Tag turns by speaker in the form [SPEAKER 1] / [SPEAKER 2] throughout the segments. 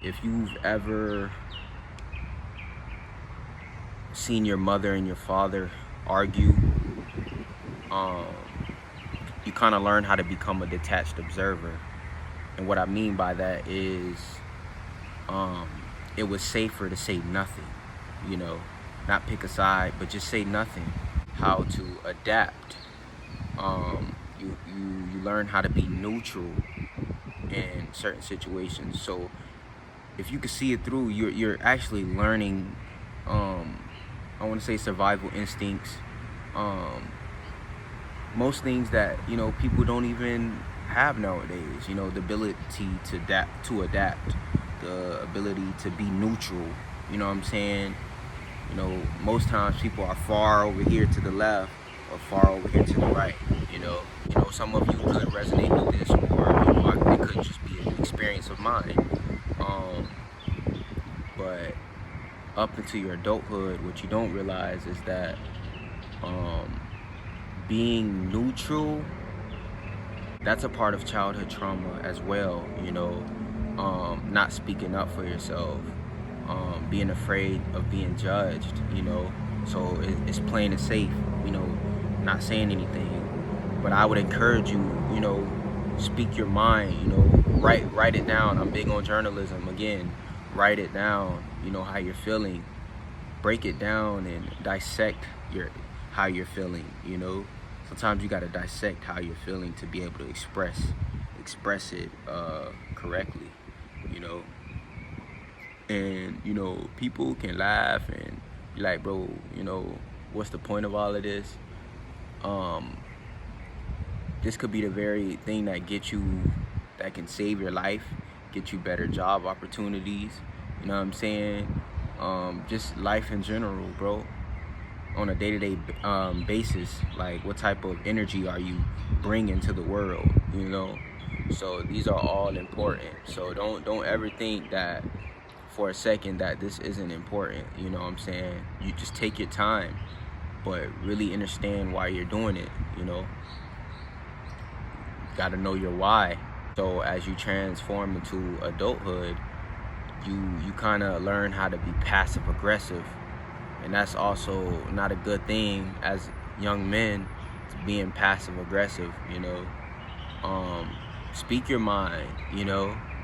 [SPEAKER 1] If you've ever seen your mother and your father argue, um, you kind of learn how to become a detached observer. And what I mean by that is um, it was safer to say nothing, you know, not pick a side, but just say nothing. How to adapt. You learn how to be neutral in certain situations. So if you can see it through, you're actually learning. I want to say survival instincts. Um, Most things that people don't even have nowadays. The ability to adapt, the ability to be neutral. You know what I'm saying? Most times people are far over here to the left or far over here to the right. Some of you could resonate with this, or it could just be an experience of mine. Um, but up into your adulthood, what you don't realize is that um, being neutral, that's a part of childhood trauma as well. Not speaking up for yourself, being afraid of being judged. So it's playing it safe. Not saying anything. But I would encourage you, speak your mind. Write it down. I'm big on journalism. Again, write it down. How you're feeling. Break it down and dissect how you're feeling. Sometimes you got to dissect how you're feeling to be able to express it correctly. you know and people can laugh and be like, bro, what's the point of all of this? This could be the very thing that can save your life, get you better job opportunities. You know what I'm saying? Just life in general, bro, on a day-to-day basis. Like, what type of energy are you bringing to the world? So these are all important. So don't ever think that for a second that this isn't important. You know what I'm saying? You just take your time, but really understand why you're doing it. Got to know your why. So as you transform into adulthood, you kind of learn how to be passive aggressive, and that's also not a good thing as young men, being passive aggressive. Speak your mind,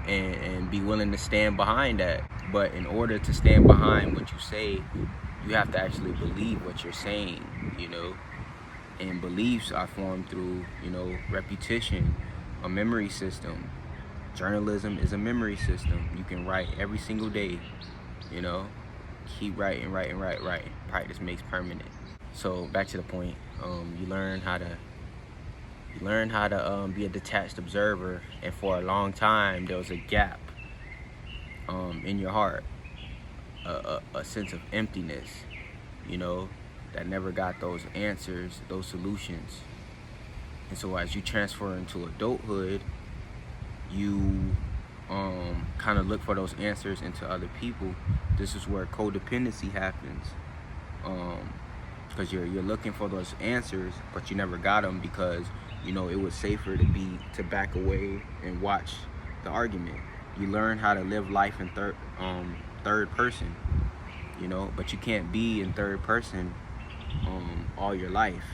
[SPEAKER 1] and be willing to stand behind that. But in order to stand behind what you say, you have to actually believe what you're saying. And beliefs are formed through repetition, a memory system. Journalism is a memory system. You can write every single day. Keep writing. Practice makes permanent. So back to the point. You learn how to be a detached observer, and for a long time there was a gap in your heart, a sense of emptiness, that never got those answers, those solutions. And so as you transfer into adulthood, you kind of look for those answers into other people. This is where codependency happens, because you're looking for those answers, but you never got them because it was safer to back away and watch the argument. You learn how to live life in third person, but you can't be in third person all your life.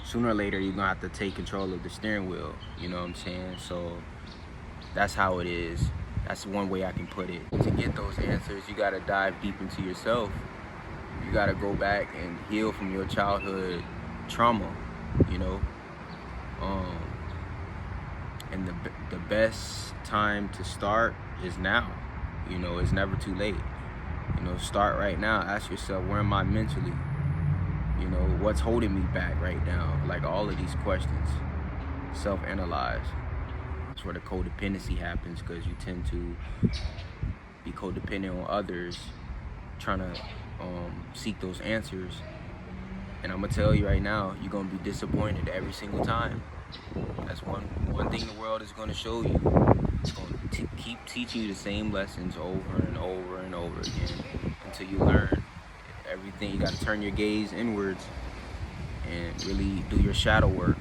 [SPEAKER 1] Sooner or later you're gonna have to take control of the steering wheel. You know what I'm saying? So that's how it is. That's one way I can put it. To get those answers, you gotta dive deep into yourself. You gotta go back and heal from your childhood trauma. And the best time to start is now. It's never too late. Start right now. Ask yourself, where am I mentally? What's holding me back right now? Like, all of these questions. Self-analyze. That's where the codependency happens, because you tend to be codependent on others, trying to seek those answers. And I'm gonna tell you right now, you're gonna be disappointed every single time. That's one thing the world is gonna show you. It's gonna keep teaching you the same lessons over and over and over again until you learn everything. You gotta turn your gaze inwards and really do your shadow work.